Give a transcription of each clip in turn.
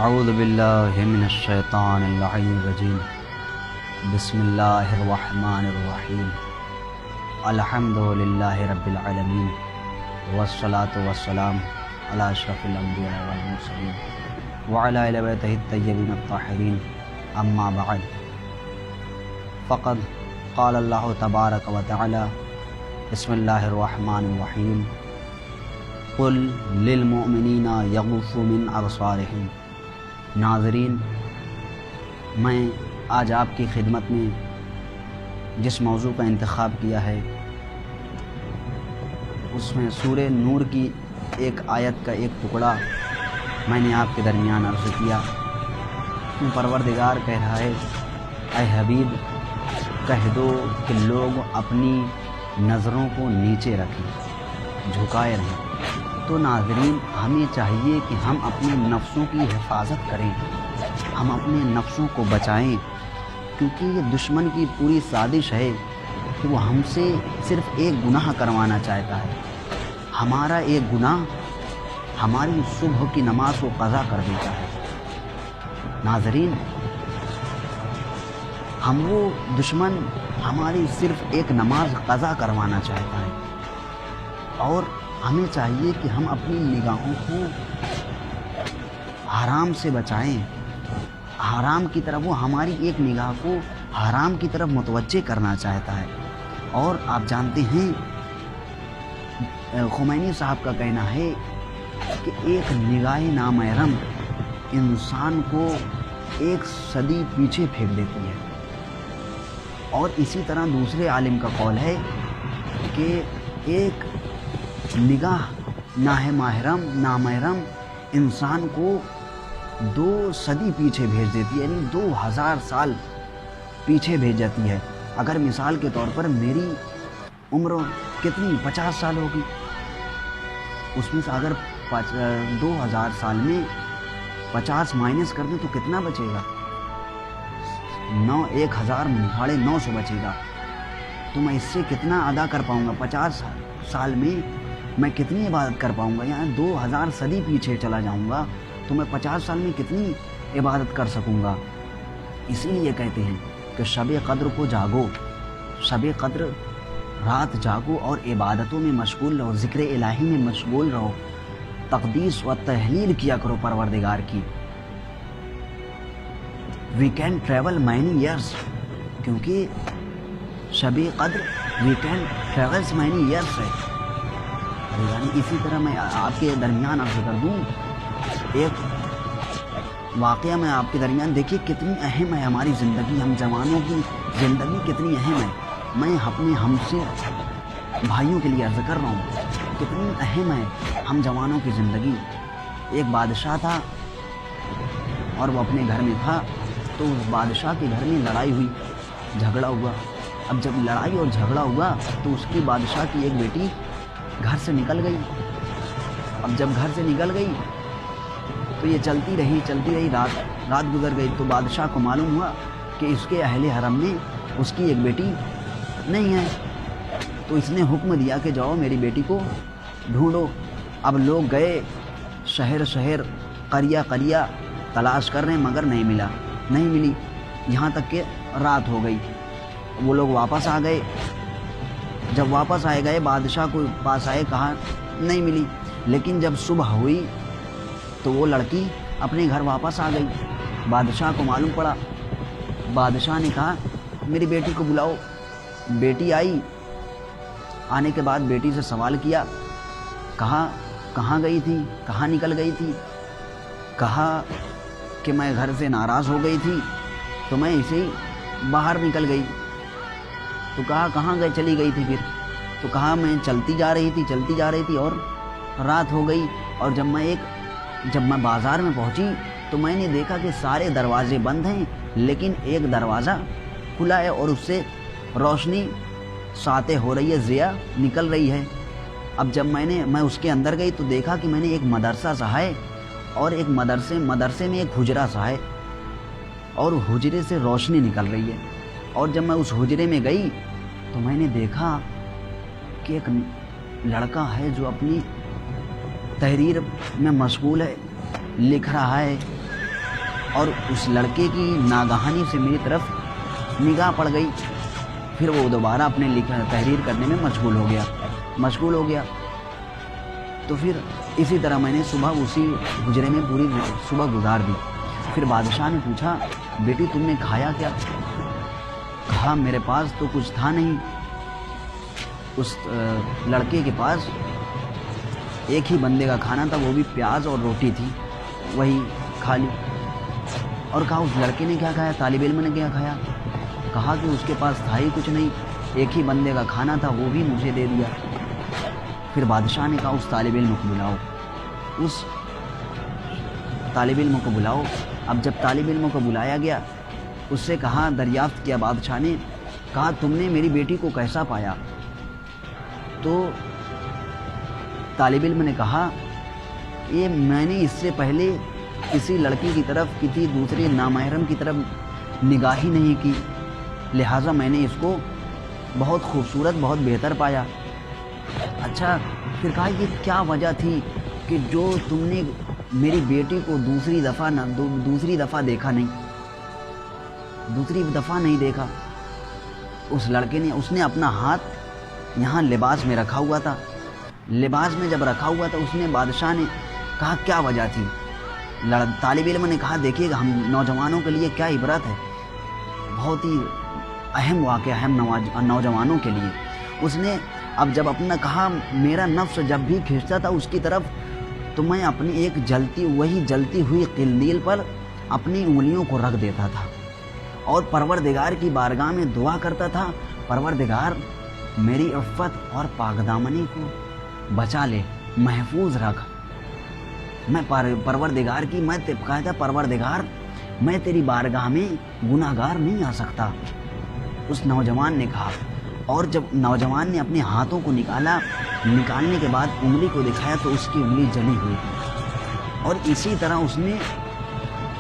اعوذ باللہ من الشیطان اللعین الرجیم بسم اللہ الرحمن الرحیم الحمد للہ رب العالمین والصلاة والسلام علی اشرف الانبیاء والمرسلین وعلی اہل بیتہ الطیبین الطاہرین اما بعد فقد قال اللہ تبارک و تعالی بسم اللہ الرحمن الرحیم قل للمؤمنین یغضوا من ابصارہم۔ ناظرین، میں آج آپ کی خدمت میں جس موضوع کا انتخاب کیا ہے اس میں سورہ نور کی ایک آیت کا ایک ٹکڑا میں نے آپ کے درمیان عرض کیا۔ پروردگار کہہ رہا ہے، اے حبیب کہہ دو کہ لوگ اپنی نظروں کو نیچے رکھیں، جھکائے رہیں۔ تو ناظرین، ہمیں چاہیے کہ ہم اپنے نفسوں کی حفاظت کریں، ہم اپنے نفسوں کو بچائیں، کیونکہ یہ دشمن کی پوری سازش ہے کہ وہ ہم سے صرف ایک گناہ کروانا چاہتا ہے۔ ہمارا ایک گناہ ہماری صبح کی نماز کو قضا کر دیتا ہے۔ ناظرین، وہ دشمن ہماری صرف ایک نماز قضا کروانا چاہتا ہے، اور ہمیں چاہیے کہ ہم اپنی نگاہوں کو حرام سے بچائیں، حرام کی طرف۔ وہ ہماری ایک نگاہ کو حرام کی طرف متوجہ کرنا چاہتا ہے۔ اور آپ جانتے ہیں خمینی صاحب کا کہنا ہے کہ ایک نگاہ نامحرم انسان کو ایک صدی پیچھے پھینک دیتی ہے۔ اور اسی طرح دوسرے عالم کا قول ہے کہ ایک نگاہ نامحرم انسان کو 2 صدی پیچھے بھیج دیتی ہے، یعنی 2000 سال پیچھے بھیج جاتی ہے۔ اگر مثال کے طور پر میری عمر کتنی 50 سال ہوگی، اس میں سے اگر 2000 سال میں 50 مائنس کر دیں تو کتنا بچے گا؟ 1900 بچے گا۔ تو میں اس سے کتنا ادا کر پاؤں گا؟ 50 سال میں میں کتنی عبادت کر پاؤں گا؟ یعنی 2000 صدی پیچھے چلا جاؤں گا تو میں 50 سال میں کتنی عبادت کر سکوں گا؟ اسی لیے کہتے ہیں کہ شب قدر کو جاگو، شب قدر رات جاگو اور عبادتوں میں مشغول رہو، ذکر الہی میں مشغول رہو، تقدیس و تحلیل کیا کرو پروردگار کی۔ We can travel many years, کیونکہ Shab Qadr we can travels many years ہے۔ یعنی اسی طرح میں آپ کے درمیان عرض کر دوں ایک واقعہ، میں آپ کے درمیان دیکھیے کتنی اہم ہے ہماری زندگی، ہم جوانوں کی زندگی کتنی اہم ہے۔ میں اپنے ہم سے بھائیوں کے لیے عرض کر رہا ہوں کتنی اہم ہے ہم جوانوں کی زندگی۔ ایک بادشاہ تھا اور وہ اپنے گھر میں تھا، تو اس بادشاہ کے گھر میں لڑائی ہوئی، جھگڑا ہوا۔ اب جب لڑائی اور جھگڑا ہوا تو اس کی بادشاہ کی ایک بیٹی گھر سے نکل گئی۔ اب جب گھر سے نکل گئی تو یہ چلتی رہی، رات گزر گئی۔ تو بادشاہ کو معلوم ہوا کہ اس کے اہل حرم میں اس کی ایک بیٹی نہیں ہے، تو اس نے حکم دیا کہ جاؤ میری بیٹی کو ڈھونڈو۔ اب لوگ گئے شہر قریہ تلاش کر رہے ہیں، مگر نہیں ملی، یہاں تک کہ رات ہو گئی۔ وہ لوگ واپس آ گئے۔ جب واپس آئے گئے بادشاہ کو پاس آئے، کہا نہیں ملی، لیکن جب صبح ہوئی تو وہ لڑکی اپنے گھر واپس آ گئی۔ بادشاہ کو معلوم پڑا، بادشاہ نے کہا میری بیٹی کو بلاؤ۔ بیٹی آئی، آنے کے بعد بیٹی سے سوال کیا، کہا کہاں گئی تھی، کہاں نکل گئی تھی؟ کہا کہ میں گھر سے ناراض ہو گئی تھی تو میں اسے ہی باہر نکل گئی۔ تو کہا کہاں چلی گئی تھی پھر؟ تو کہا میں چلتی جا رہی تھی اور رات ہو گئی، اور جب میں بازار میں پہنچی تو میں نے دیکھا کہ سارے دروازے بند ہیں، لیکن ایک دروازہ کھلا ہے اور اس سے روشنی ساطع ہو رہی ہے، ضیاء نکل رہی ہے۔ اب جب میں اس کے اندر گئی تو دیکھا کہ میں نے ایک مدرسہ سا ہے، اور ایک مدرسے میں ایک حجرہ سا ہے، اور حجرے سے روشنی نکل رہی ہے۔ اور جب میں اس حجرے میں گئی تو میں نے دیکھا کہ ایک لڑکا ہے جو اپنی تحریر میں مشغول ہے، لکھ رہا ہے، اور اس لڑکے کی ناگہانی سے میری طرف نگاہ پڑ گئی. پھر وہ دوبارہ اپنے تحریر کرنے میں مشغول ہو گیا. تو پھر اسی طرح میں نے صبح اسی حجرے میں پوری صبح گزار دی. پھر بادشاہ نے پوچھا بیٹی تم نے کھایا کیا؟ کہا میرے پاس تو کچھ تھا نہیں. اس لڑکے کے پاس ایک ہی بندے کا کھانا تھا، وہ بھی پیاز اور روٹی تھی، وہی کھا لی. اور کہا اس لڑکے نے کیا کھایا؟ طالب علم نے کیا کھایا؟ کہا کہ اس کے پاس تھا ہی کچھ نہیں، ایک ہی بندے کا کھانا تھا، وہ بھی مجھے دے دیا. پھر بادشاہ نے کہا اس طالب علم کو بلاؤ. اب جب طالب علم کو بلایا گیا، اس سے کہا، دریافت کیا بادشاہ نے، کہا تم نے میری بیٹی کو کیسا پایا؟ تو طالب علم نے کہا یہ میں نے اس سے پہلے کسی لڑکی کی طرف، کسی دوسرے نامحرم کی طرف نگاہ ہی نہیں کی، لہٰذا میں نے اس کو بہت خوبصورت، بہت بہتر پایا. اچھا، پھر کہا یہ کیا وجہ تھی کہ جو تم نے میری بیٹی کو دوسری دفعہ دیکھا نہیں دیکھا؟ اس لڑکے نے، اس نے اپنا ہاتھ یہاں لباس میں رکھا ہوا تھا. لباس میں جب رکھا ہوا تھا، اس نے، بادشاہ نے کہا کیا وجہ تھی؟ طالب علم نے کہا دیکھیے ہم نوجوانوں کے لیے کیا عبرت ہے، بہت ہی اہم واقعہ ہے نوجوانوں کے لیے. اس نے اب جب اپنا کہا میرا نفس جب بھی کھینچتا تھا اس کی طرف، تو میں اپنی ایک جلتی ہوئی قندیل پر اپنی انگلیوں کو رکھ دیتا تھا اور پروردگار کی بارگاہ میں دعا کرتا تھا، پروردگار میری عفت اور پاک دامنی کو بچا لے، محفوظ رکھ. میں پروردگار کی، میں کہتا پروردگار میں تیری بارگاہ میں گناہ گار نہیں آ سکتا. اس نوجوان نے کہا. اور جب نوجوان نے اپنے ہاتھوں کو نکالنے کے بعد انگلی کو دکھایا تو اس کی انگلی جلی ہوئی تھی. اور اسی طرح اس نے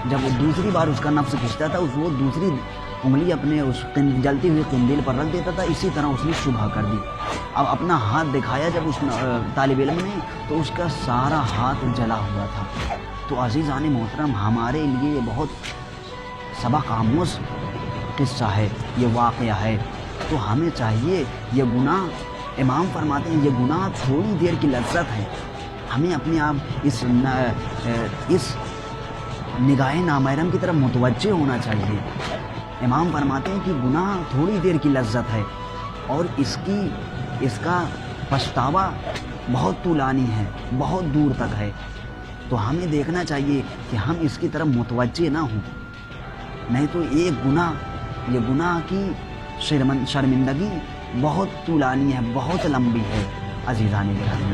جب وہ دوسری بار اس کا نفس کھینچتا تھا، وہ دوسری انگلی اپنے اس جلتی ہوئی قندیل پر رکھ دیتا تھا. اسی طرح اس نے شبہ کر دی. اب اپنا ہاتھ دکھایا جب اس طالب علم نے، تو اس کا سارا ہاتھ جلا ہوا تھا. تو عزیزان محترم، ہمارے لیے یہ بہت سبق آموز قصہ ہے، یہ واقعہ ہے. تو ہمیں چاہیے، یہ گناہ، امام فرماتے ہیں یہ گناہ تھوڑی دیر کی لذت ہے. ہمیں اپنے آپ اس نگاہ نامحرم کی طرف متوجہ ہونا چاہیے. امام فرماتے ہیں کہ گناہ تھوڑی دیر کی لذت ہے اور اس کا پچھتاوا بہت طولانی ہے، بہت دور تک ہے. تو ہمیں دیکھنا چاہیے کہ ہم اس کی طرف متوجہ نہ ہوں، نہیں تو یہ گناہ کی شرمندگی بہت طولانی ہے، بہت لمبی ہے. عزیزان گرامی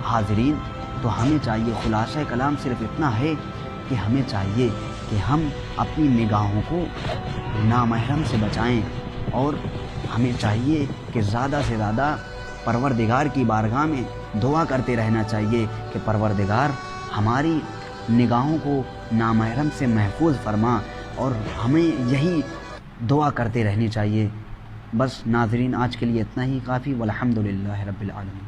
حاضرین، تو ہمیں چاہیے، خلاصہ کلام صرف اتنا ہے کہ ہمیں چاہیے کہ ہم اپنی نگاہوں کو نامحرم سے بچائیں، اور ہمیں چاہیے کہ زیادہ سے زیادہ پروردگار کی بارگاہ میں دعا کرتے رہنا چاہیے کہ پروردگار ہماری نگاہوں کو نامحرم سے محفوظ فرما، اور ہمیں یہی دعا کرتے رہنی چاہیے. بس ناظرین، آج کے لیے اتنا ہی کافی. والحمدللہ رب العالمین.